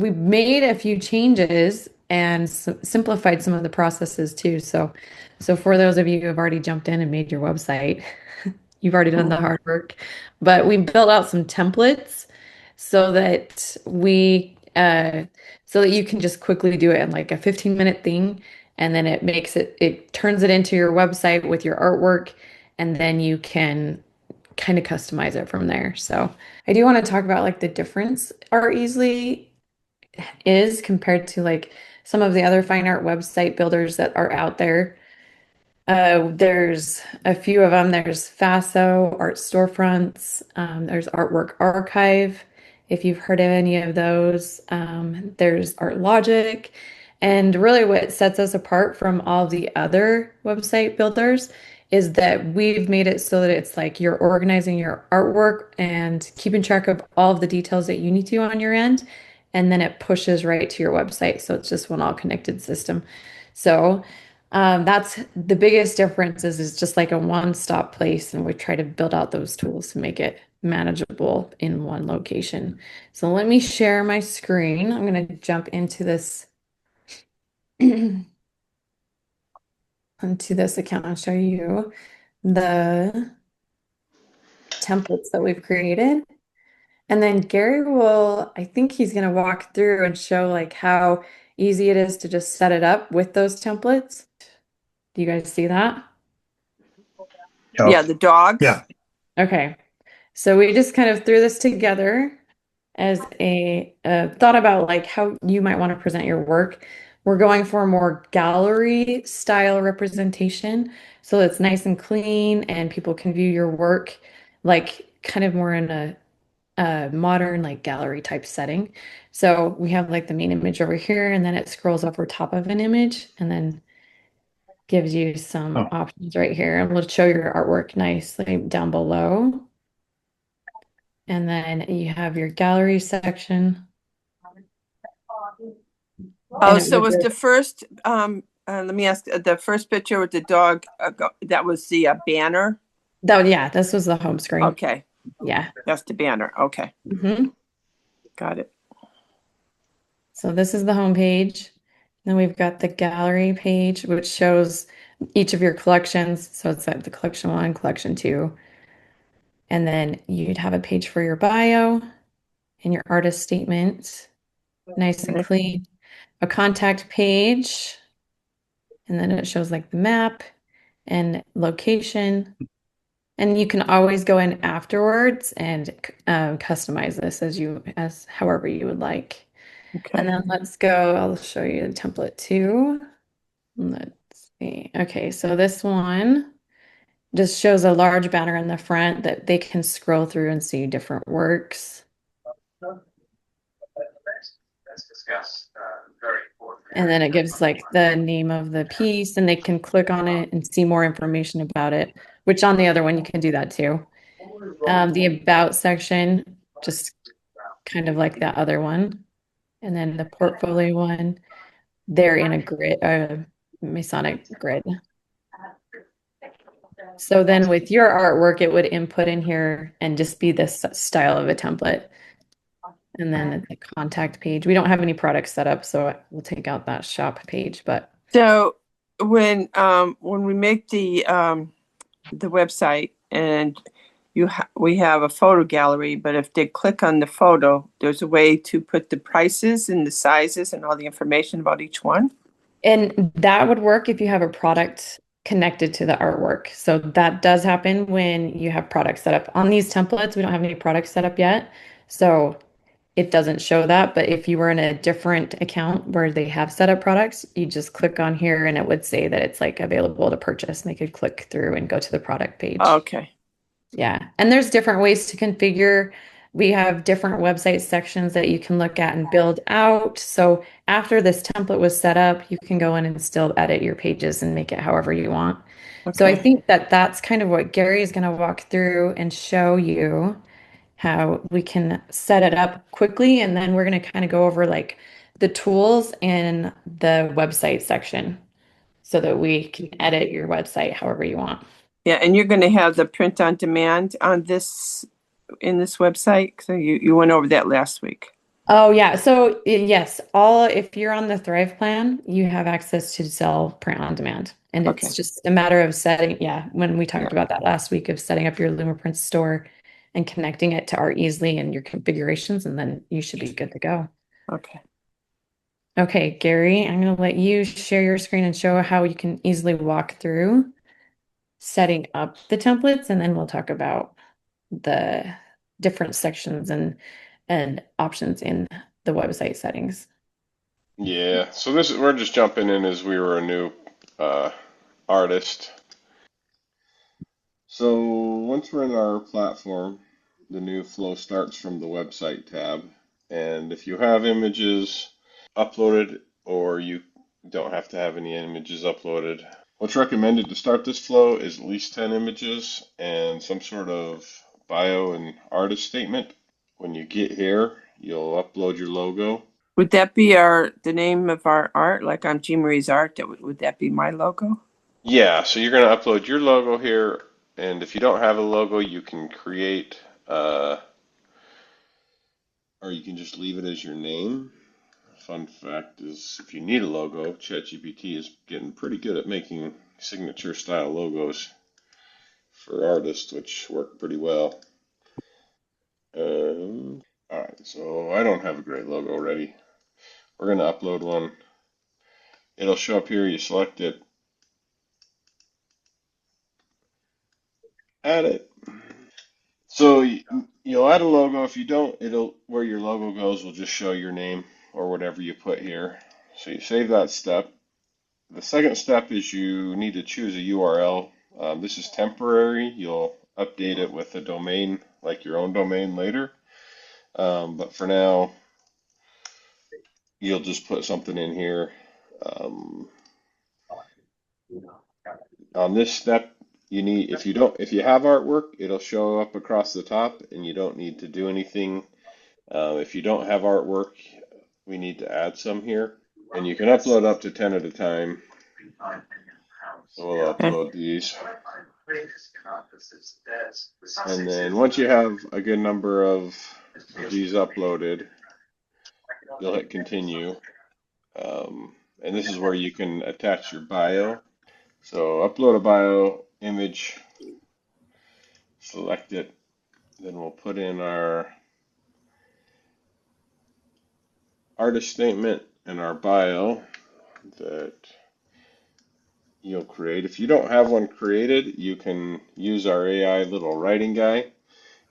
we made a few changes and simplified some of the processes too. So for those of you who have already jumped in and made your website, you've already done the Mhm. hard work. But we built out some templates so that so that you can just quickly do it in like a 15-minute thing, and then it turns it into your website with your artwork, and then you can kind of customize it from there. So I do want to talk about like the difference Art Easily is compared to like some of the other fine art website builders that are out there. There's a few of them. There's Faso, Art Storefronts, there's Artwork Archive, if you've heard of any of those. There's Art Logic. And really, what sets us apart from all the other website builders is that we've made it so that it's like you're organizing your artwork and keeping track of all of the details that you need to on your end. And then it pushes right to your website. So it's just one all connected system. So, that's the biggest difference is just like a one-stop place, and we try to build out those tools to make it manageable in one location. So let me share my screen. I'm going to jump into this onto this account and show you the templates that we've created. And then Gary will, I think he's going to walk through and show like how easy it is to just set it up with those templates. Do you guys see that? Yeah, Yeah, the dogs. yeah. Okay. So we just kind of threw this together as a thought about like how you might want to present your work. We're going for a more gallery style representation, so it's nice and clean and people can view your work like kind of more in a modern like gallery type setting. So we have like the main image over here, and then it scrolls over top of an image and then gives you some Oh, options right here. And we'll show your artwork nicely down below. And then you have your gallery section, Oh, and it so would was go, the first, let me ask, the first picture with the dog, that was the banner? yeah, this was the home screen. Okay, Yeah. that's the banner. Okay, hmm got it. So this is the home page. Then we've got the gallery page, which shows each of your collections. So it's like the collection one, collection two. And then you'd have a page for your bio and your artist statement, nice and Okay. clean. A contact page, and then it shows like the map and location. And you can always go in afterwards and customize this as however you would like. And Okay. then let's go, I'll show you the template too. Let's see. Okay, so this one just shows a large banner in the front that they can scroll through and see different works. And then it gives like the name of the piece, and they can click on it and see more information about it, which on the other one you can do that too. The about section, just kind of like that other one. And then the portfolio one, they're in a grid, Masonic grid. So then with your artwork, it would input in here and just be this style of a template. And then the contact page. We don't have any products set up, so we'll take out that shop page, but So when we make the website and we have a photo gallery, but if they click on the photo, there's a way to put the prices and the sizes and all the information about each one. and that would work if you have a product connected to the artwork. So that does happen when you have products set up. On these templates, we don't have any products set up yet. So it doesn't show that. But if you were in a different account where they have set up products, you just click on here and it would say that it's like available to purchase, and they could click through and go to the product page. Okay. Yeah. And there's different ways to configure. We have different website sections that you can look at and build out. So after this template was set up, you can go in and still edit your pages and make it however you want. So I Okay. think that that's kind of what Gary is going to walk through and show you how we can set it up quickly. And then we're going to kind of go over like the tools in the website section so that we can edit your website however you want. Yeah, and you're going to have the print on demand on this in this website. So you went over that last week. Oh yeah. So yes, all if you're on the Thrive plan, you have access to sell print on demand. And it's Okay. just a matter of setting, yeah, when we Yeah. talked about that last week of setting up your LumaPrint store and connecting it to Art Easily and your configurations, and then you should be good to go. Okay. Okay, Gary, I'm going to let you share your screen and show how you can easily walk through setting up the templates, and then we'll talk about the different sections and options in the website settings. Yeah, so this we're just jumping in as we were a new uh, artist. So once we're in our platform, the new flow starts from the website tab. And if you have images uploaded or you don't have to have any images uploaded, what's recommended to start this flow is at least 10 images and some sort of bio and artist statement. When you get here, you'll upload your logo. Would that be the name of our art, like on Jean Marie's art? Would that be my logo? Yeah, so you're going to upload your logo here, and if you don't have a logo, you can create, or you can just leave it as your name. Fun fact is, if you need a logo, ChatGPT is getting pretty good at making signature style logos for artists, which work pretty well. All right, so I don't have a great logo ready. We're going to upload one. It'll show up here. You select it, add it. So you'll add a logo. If you don't, it'll where your logo goes will just show your name or whatever you put here. So you save that step. The second step is you need to choose a URL. This is temporary. You'll update it with a domain, like your own domain later. But for now, you'll just put something in here. Um, on this step, if you have artwork, it'll show up across the top, and you don't need to do anything. If you don't have artwork, we need to add some here. And you can upload up to 10 at a time. So we'll Okay. upload these. And then once you have a good number of these uploaded, you'll hit continue. And this is where you can attach your bio. So upload a bio image, select it, then we'll put in our artist statement and our bio that you'll create. If you don't have one created, you can use our AI little writing guy.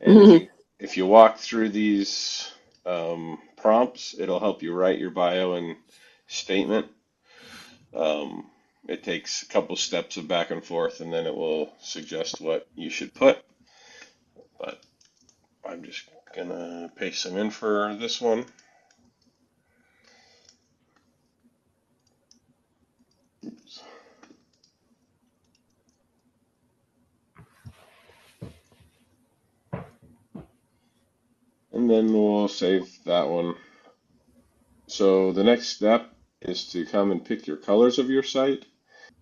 And if you walk through these prompts, it'll help you write your bio and statement. Um, it takes a couple steps of back and forth, and then it will suggest what you should put. But I'm just gonna paste some in for this one. Oops. And then we'll save that one. So the next step is to come and pick your colors of your site.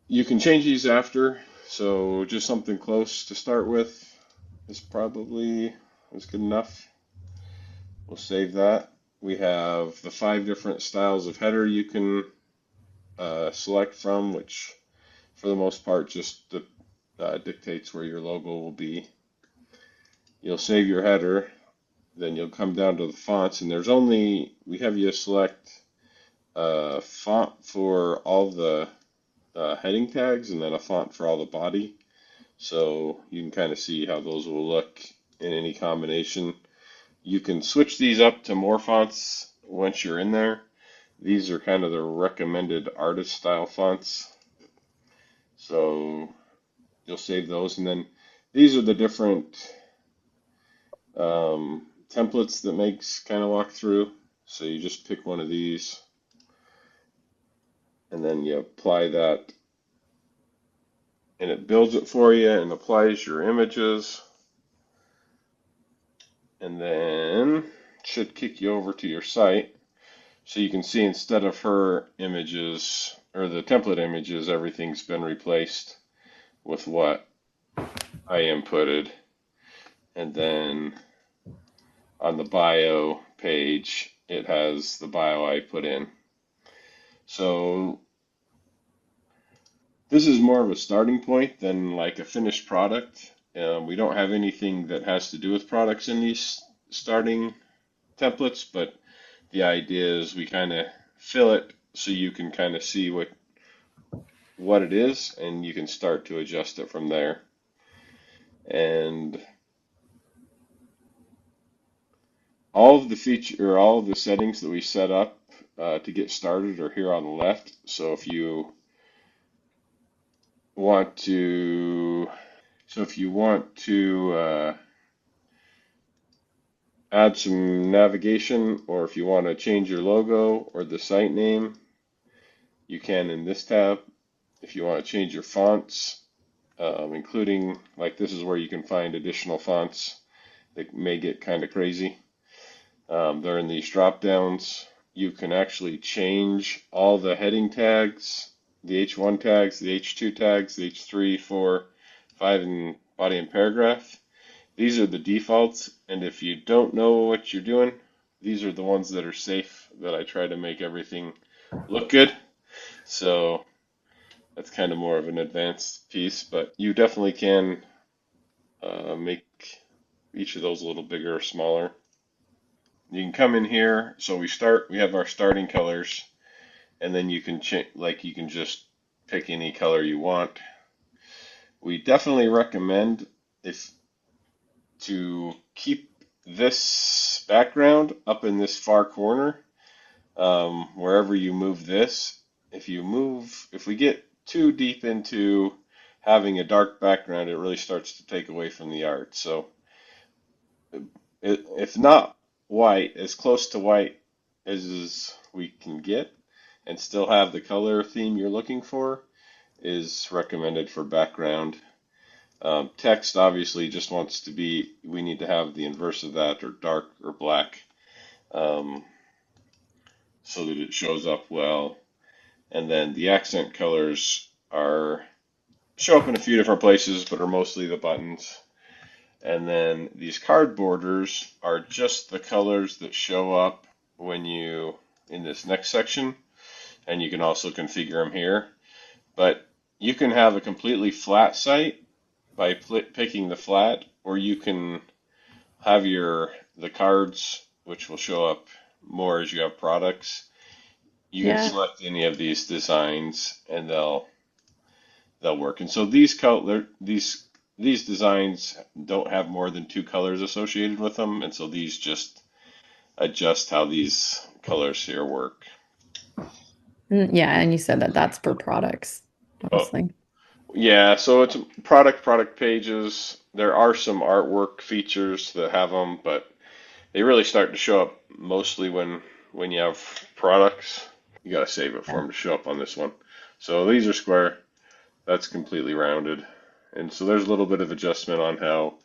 You can change these after, so just something close to start with is probably is good enough. We'll save that. We have the 5 different styles of header you can select from, which for the most part just dictates where your logo will be. You'll save your header, then you'll come down to the fonts, and we have you select font for all the heading tags and then a font for all the body. So you can kind of see how those will look in any combination. You can switch these up to more fonts once you're in there. These are kind of the recommended artist style fonts. So you'll save those. And then these are the different templates that makes kind of walk through. So you just pick one of these and then you apply that and it builds it for you and applies your images. And then it should kick you over to your site. So you can see instead of her images or the template images, everything's been replaced with what I inputted. And then on the bio page, it has the bio I put in. So this is more of a starting point than like a finished product. We don't have anything that has to do with products in these starting templates, but the idea is we kind of fill it so you can kind of see what it is, and you can start to adjust it from there. And all of the feature or all of the settings that we set up to get started are here on the left. So want to, if you want to add some navigation, or if you want to change your logo or the site name, you can in this tab. If you want to change your fonts, including, like, this is where you can find additional fonts that may get kind of crazy. They're in these drop downs. You can actually change all the heading tags, the H1 tags, the H2 tags, the H3, 4, 5, and body and paragraph. These are the defaults, and if you don't know what you're doing, these are the ones that are safe, that I try to make everything look good. So that's kind of more of an advanced piece, but you definitely can make each of those a little bigger or smaller. You can come in here. So we have our starting colors, and then you can change, like, you can just pick any color you want. We definitely recommend if to keep this background up in this far corner, wherever you move this. If we get too deep into having a dark background, it really starts to take away from the art. So if not white, as close to white as we can get, and still have the color theme you're looking for, is recommended for background. Text obviously just wants to be, we need to have the inverse of that, or dark or black, um, so that it shows up well. And then the accent colors show up in a few different places, but are mostly the buttons. And then these card borders are just the colors that show up in this next section, and you can also configure them here. But you can have a completely flat site by picking the flat, or you can have the cards, which will show up more as you have products. You can Yeah. select any of these designs, and they'll work. And so these designs don't have more than two colors associated with them, and so these just adjust how these colors here work. Yeah, and you said that that's for products, Oh, obviously. yeah, so it's product pages. There are some artwork features that have them, but they really start to show up mostly when you have products. You got to save it for Yeah. them to show up on this one. So these are square. That's completely rounded. And so there's a little bit of adjustment on how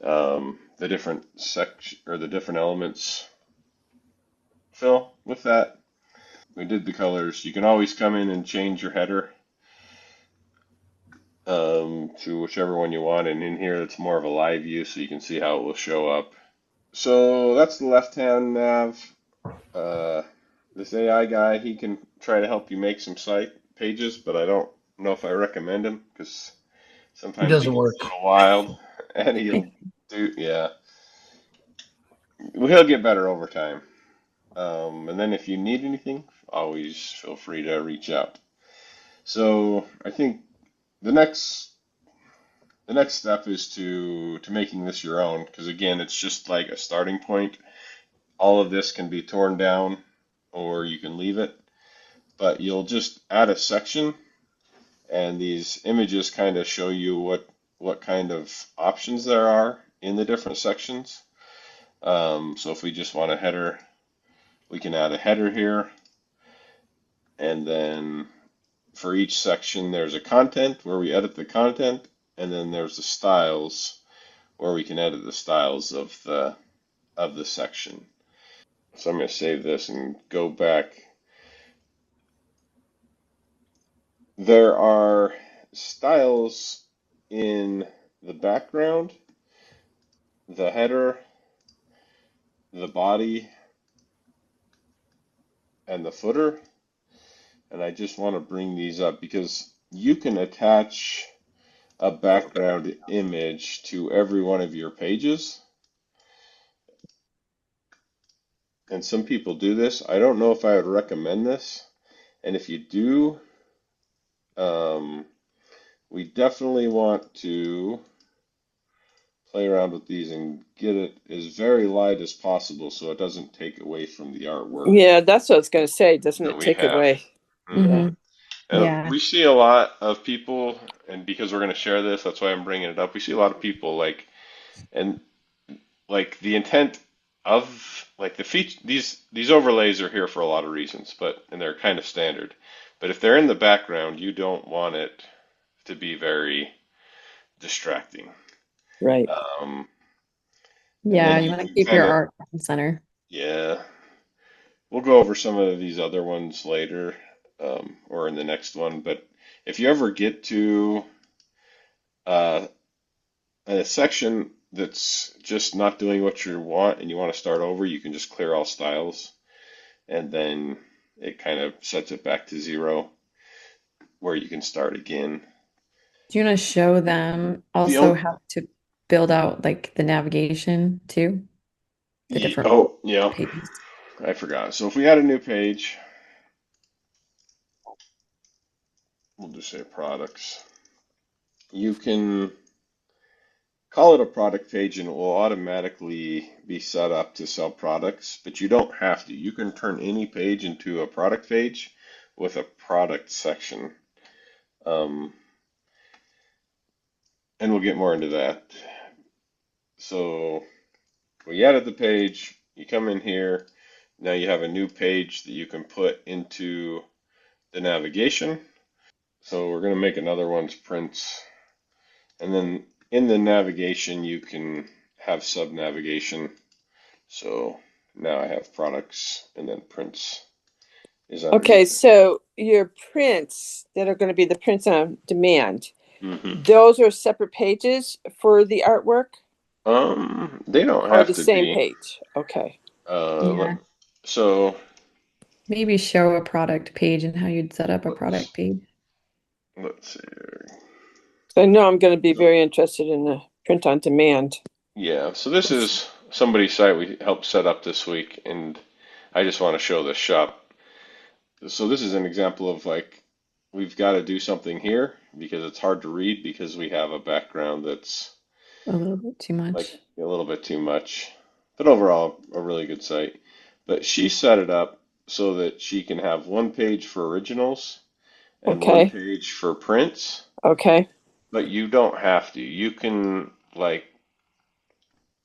the different the different elements fill with that. We did the colors. You can always come in and change your header to whichever one you want. And in here, it's more of a live view, so you can see how it will show up. So that's the left-hand nav. Uh, this AI guy, he can try to help you make some site pages, but I don't know if I recommend him, because It sometimes he doesn't gets work. a little wild, and yeah, he'll get better over time. And then if you need anything, always feel free to reach out. So I think the next step is to making this your own, because again, it's just like a starting point. All of this can be torn down, or you can leave it, but you'll just add a section, and these images kind of show you what kind of options there are in the different sections. So if we just want a header, we can add a header here, and then for each section there's a content where we edit the content, and then there's the styles where we can edit the styles of the section. So I'm going to save this and go back. There are styles in the background, the header, the body, and the footer. And I just want to bring these up because you can attach a background image to every one of your pages. And some people do this. I don't know if I would recommend this. And if you do, um, we definitely want to play around with these and get it as very light as possible so it doesn't take away from the artwork Yeah, that's what I was going to say. Doesn't that it we take have. away? Yeah. Hmm. Hmm. And Yeah. we see a lot of people, and because we're going to share this, that's why I'm bringing it up. We see a lot of people and like the intent of like the feature, these overlays are here for a lot of reasons, and they're kind of standard. But if they're in the background, you don't want it to be very distracting. Right. Um, and Yeah, then you you want to can keep your kind of, art front and center. yeah, we'll go over some of these other ones later, or in the next one. But if you ever get to uh, a section that's just not doing what you want and you want to start over, you can just clear all styles, and then it kind of sets it back to zero where you can start again. Do you want to show them The also only, how to build out like the navigation too? The different oh yeah, pages. I forgot. So if we add a new page, we'll just say products. You can call it a product page and it will automatically be set up to sell products, but you don't have to. You can turn any page into a product page with a product section. Um, and we'll get more into that. So we added the page, you come in here, now you have a new page that you can put into the navigation. So we're going to make another one's prints. And then in the navigation, you can have sub navigation. So now I have products and then prints is Okay, underneath it. so your prints that are going to be the prints on demand, Hmm. those are separate pages for the artwork They don't or have the to same be. page? Okay. Uh, let, Yeah. so Maybe show a product page and how you'd set up a product let's page. let's see. So I know I'm going to be So very interested in the print on demand. yeah, so this is somebody's site we helped set up this week, and I just want to show the shop. So this is an example of like we've got to do something here because it's hard to read because we have a background that's A little bit too like much. a little bit too much. But overall, a really good site. But she set it up so that she can have one page for originals and one Okay. page for prints, Okay. but you don't have to. You can like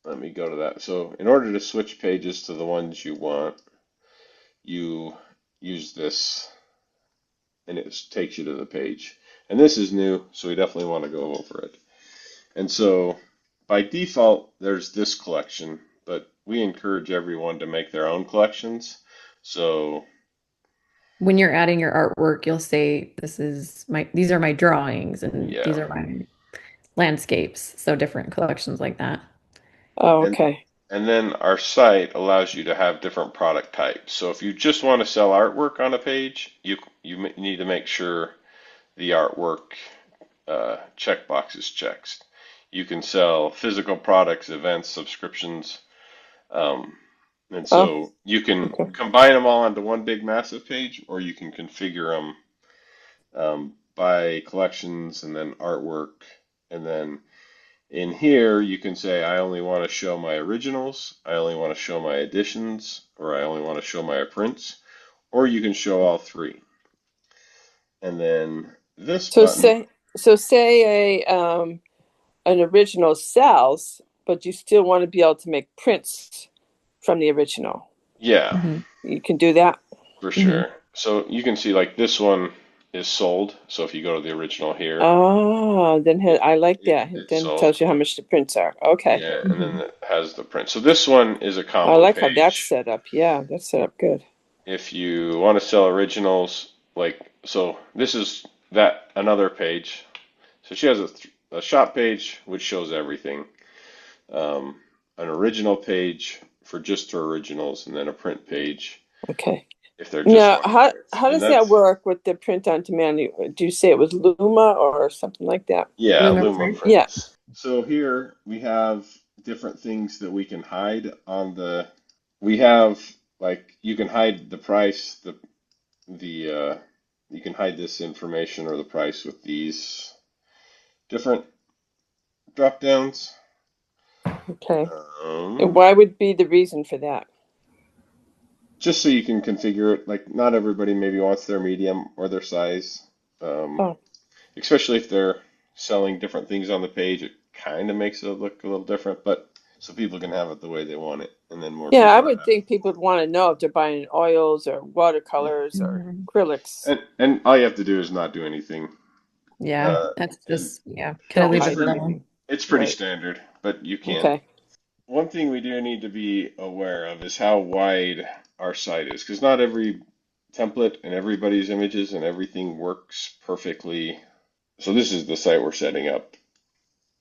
let me go to that. So in order to switch pages to the ones you want, you use this and it takes you to the page. And this is new, so we definitely want to go over it. And so by default, there's this collection, but we encourage everyone to make their own collections. So When you're adding your artwork, you'll say, these are my drawings and these yeah. are my landscapes. So different collections like that. Oh, And okay. and then our site allows you to have different product types. So if you just want to sell artwork on a page, you need to make sure the artwork checkbox is checked. You can sell physical products, events, subscriptions, um, and Oh, so you can okay. combine them all onto one big massive page, or you can configure them by collections and then artwork. And then in here, you can say, I only want to show my originals, I only want to show my editions, or I only want to show my prints, or you can show all three. And then this So button, say an original sells, but you still want to be able to make prints from the original. yeah, Hmm. You can do that. for Hmm. sure. So you can see like this one is sold. So if you go to the original here, Oh, then it, I like that. it's Then it sold. tells you how much the prints are. Okay. Yeah, and then Hmm. it has the print. So this one is a I combo like how that's page. set up. Yeah, that's set up good. If you want to sell originals, so this is that another page. So she has a shop page which shows everything, um, an original page for just her originals, and then a print page. Okay. if they're just Now, wanting text. how And does that that's, work with the print on demand? Do you say it was Luma or something like that? yeah, Luma Luma print. Yeah. prints. So here we have different things that we can hide on the, we have like, you can hide the price, you can hide this information or the price with these different drop downs. Okay. And Um, why would be the reason for that? just so you can configure it. Like not everybody maybe wants their medium or their size, um, Oh, especially if they're selling different things on the page. It kind of makes it look a little different, but so people can have it the way they want it, and then more yeah, I people are would happy. think people would want to know if they're buying oils or Yeah, watercolors or Mhm. acrylics. and all you have to do is not do anything, Yeah, uh, that's and just, yeah, kind of Don't leave it's it hide pretty alone. anything. it's pretty Right. standard, but you can. Okay. One thing we do need to be aware of is how wide our site is, because not every template and everybody's images and everything works perfectly. So this is the site we're setting up,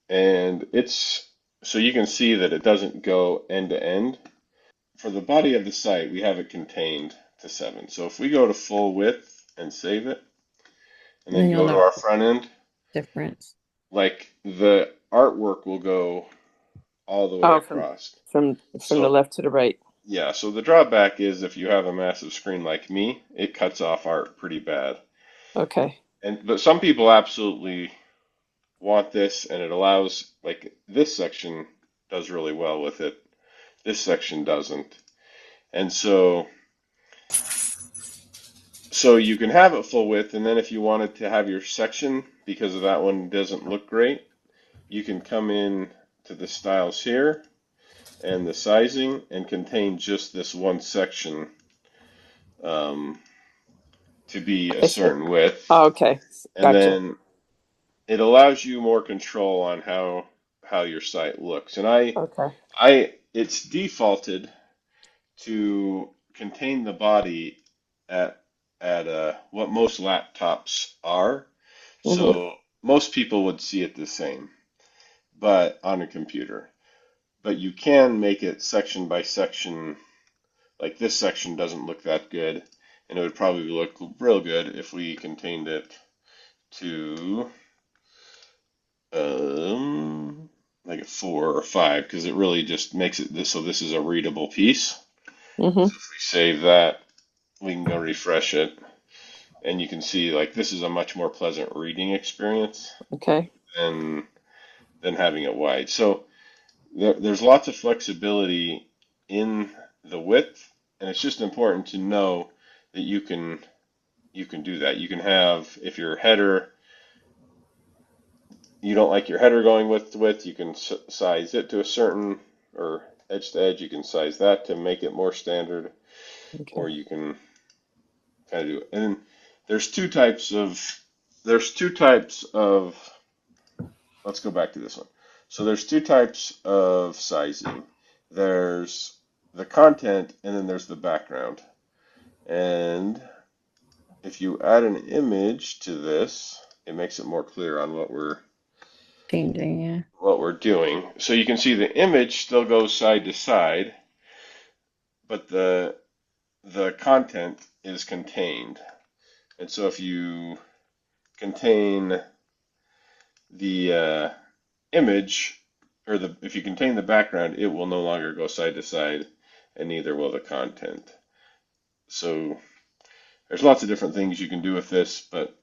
and it's so you can see that it doesn't go end to end. For the body of the site, we have it contained to 7. So if we go to full width and save it, and And then then you'll go to know our front end, the difference. like the artwork will go all the way Oh, across. from the So left to the right. yeah, so the drawback is if you have a massive screen like me, it cuts off art pretty bad. Okay. And but some people absolutely want this, and it allows, like, this section does really well with it. This section doesn't. And so you can have it full width, and then if you wanted to have your section, because of that one doesn't look great, you can come in to the styles here and the sizing and contain just this one section, um, to be a I see. certain width. Oh, okay. And Gotcha. then it allows you more control on how your site looks. And Okay. it's defaulted to contain the body at what most laptops are. Hmm. So most people would see it the same, but on a computer. But you can make it section by section. Like this section doesn't look that good, and it would probably look real good if we contained it to like a 4 or 5, because it really just makes it this, so this is a readable piece. Hmm. So if we save that, we can go refresh it, and you can see like this is a much more pleasant reading experience Okay. than having it wide. So there's lots of flexibility in the width, and it's just important to know that you can do that. You can have, if your header, you don't like your header going width to width, you can size it to a certain, or edge to edge, you can size that to make it more standard, Okay. or you can kind of do it. And there's two types of, there's two types of, let's go back to this one. So there's two types of sizing. There's the content, and then there's the background. And if you add an image to this, it makes it more clear on Changing, yeah. what we're doing. So you can see the image still goes side to side, but the content is contained. And so if you contain the image, or if you contain the background, it will no longer go side to side, and neither will the content. So there's lots of different things you can do with this, but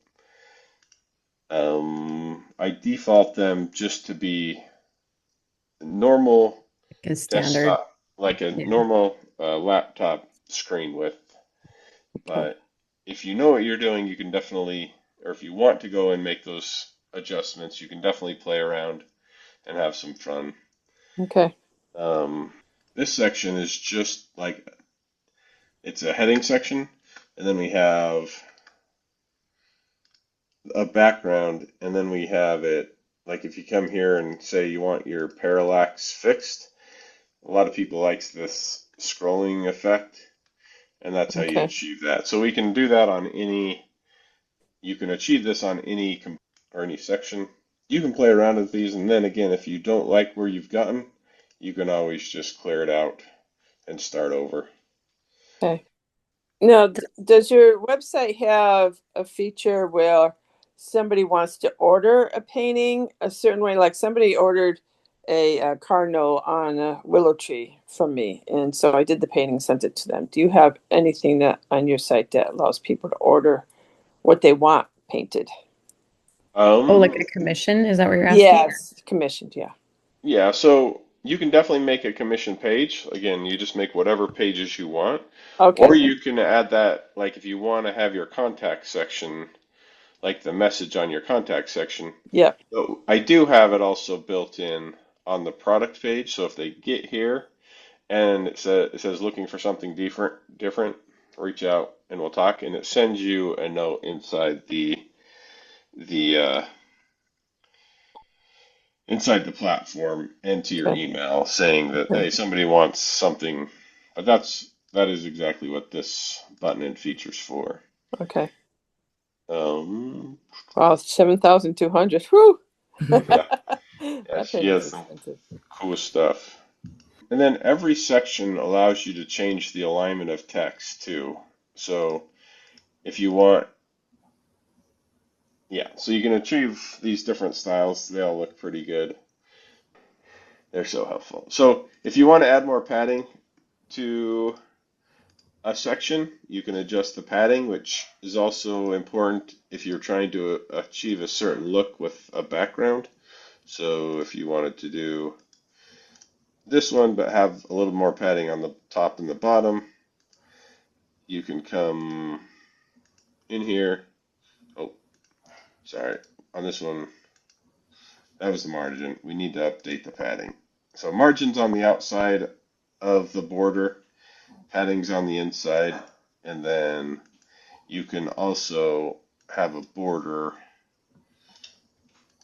I default them just to be normal Like a standard. desktop, like a Yeah. normal laptop screen width. Okay. But if you know what you're doing, you can definitely, or if you want to go and make those adjustments, you can definitely play around and have some fun. Okay. Um, this section is just like, it's a heading section, and then we have a background, and then we have it, like if you come here and say you want your parallax fixed, a lot of people likes this scrolling effect, and that's how you Okay. achieve that. So we can do that on you can achieve this on any or any section. You can play around with these, and then again, if you don't like where you've gotten, you can always just clear it out and start over. Okay. Now, does your website have a feature where somebody wants to order a painting a certain way? Like somebody ordered a cardinal on a willow tree from me, and so I did the painting, sent it to them. Do you have anything that on your site that allows people to order what they want painted? Oh, like Um, a commission? Is that what you're asking? Yes, commissioned, yeah. yeah, so you can definitely make a commission page. Again, you just make whatever pages you want, or Okay, you can add that, like if you want to have your contact section, like the message on your contact section. yeah. So I do have it also built in on the product page. So if they get here and it says looking for something different, reach out and we'll talk. And it sends you a note inside the inside the platform and to your Okay, email saying that hey, somebody wants something. But that is exactly what this button and features for. okay. Um, Wow, 7,200. Whew. yeah, yeah, That she painting's has some expensive. cool stuff. And then every section allows you to change the alignment of text too. So if you want, yeah, so you can achieve these different styles. They all look pretty good. They're so helpful. So if you want to add more padding to a section, you can adjust the padding, which is also important if you're trying to achieve a certain look with a background. So if you wanted to do this one but have a little more padding on the top and the bottom, you can come in here. Oh, sorry. On this one, that was the margin. We need to update the padding. So margin's on the outside of the border, padding's on the inside, and then you can also have a border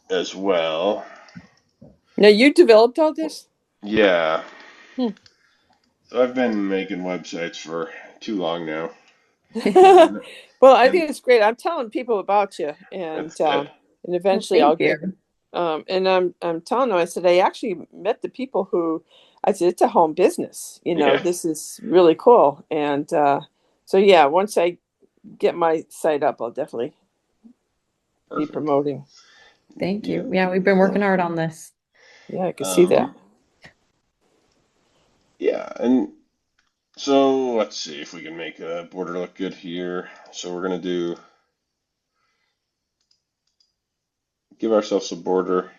as well. Now, you developed all this? Yeah. Hmm. So I've been making websites for too long now. Well, I And think it's great. I'm telling people about you, that's good. and Well, eventually I'll thank get. you. And I'm telling them. I said I actually met the people who. I said it's a home business. Yeah, This is really cool. And so yeah, once I get my site up, I'll definitely be perfect. promoting. Thank Yeah. you. Yeah, we've been Yeah, working hard on this. yeah, I can see that. Um, yeah, and so let's see if we can make a border look good here. So we're gonna give ourselves a border.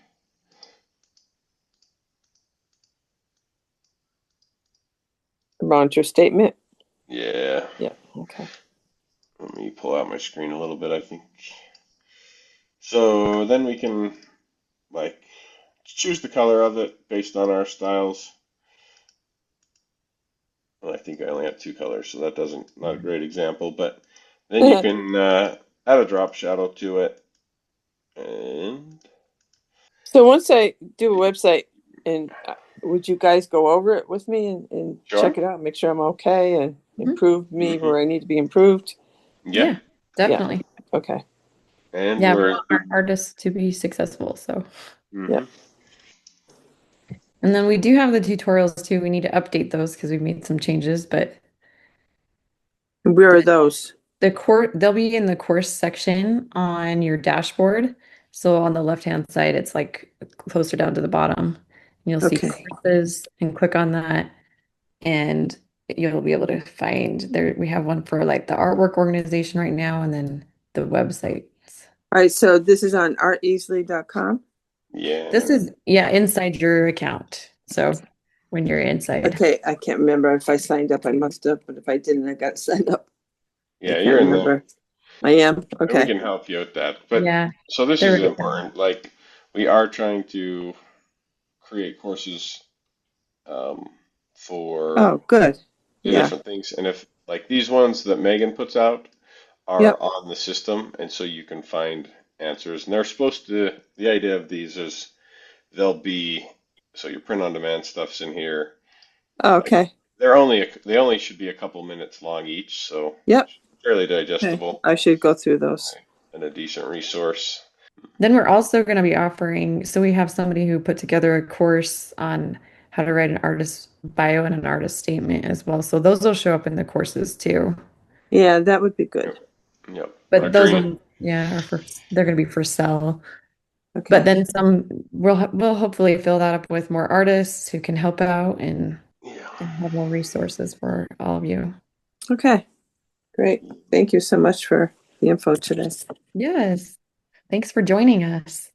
Around your statement. Yeah. Yeah. Okay. Let me pull out my screen a little bit, I think. So then we can like choose the color of it based on our styles. Well, I think I only have two colors, so that doesn't not a great example. But then you can add a drop shadow to it, and So once I do a website, and would you guys go over it with me and sure. check it out, make sure I'm okay, and Mhm. improve me Hmm. where I need to be improved? Yeah, Yeah, Yeah. definitely. Okay. and Yeah, we we're want our artists to be successful. So, Yeah. hmm and then we do have the tutorials too. We need to update those because we made some changes, but Where are the those? they'll be in the course section on your dashboard. So on the left-hand side, it's like closer down to the bottom. You'll see Okay. courses and click on that, and you'll be able to find there. We have one for like the artwork organization right now, and then the websites. All right. So this is on arteasily.com. This yeah, is, yeah, inside your account. So when you're inside. Okay. I can't remember if I signed up. I must have, but if I didn't, I got to sign up. I yeah, can't you're in there, remember. I am. and we Okay. can help you with that. But Yeah, so this they're is right there. important. Like we are trying to create courses um, for Oh, good. the Yeah. different things, and if like these ones that Megan puts out are Yep. on the system, and so you can find answers. And they're supposed to, the idea of these is they'll be, so your print on demand stuff's in here. Oh, Like okay. they only should be a couple minutes long each, so Yep. fairly Okay. digestible I should go through those. and a decent resource. Then we're also going to be offering, so we have somebody who put together a course on how to write an artist bio and an artist statement as well. So those will show up in the courses too. Yeah, that would be good. Yep. But those Agree. ones, yeah, they're going to be for sale. Okay. But then we'll hopefully fill that up with more artists who can help out Yeah. and have more resources for all of you. Okay. Great. Thank you so much for the info today. Yes. Thanks for joining us.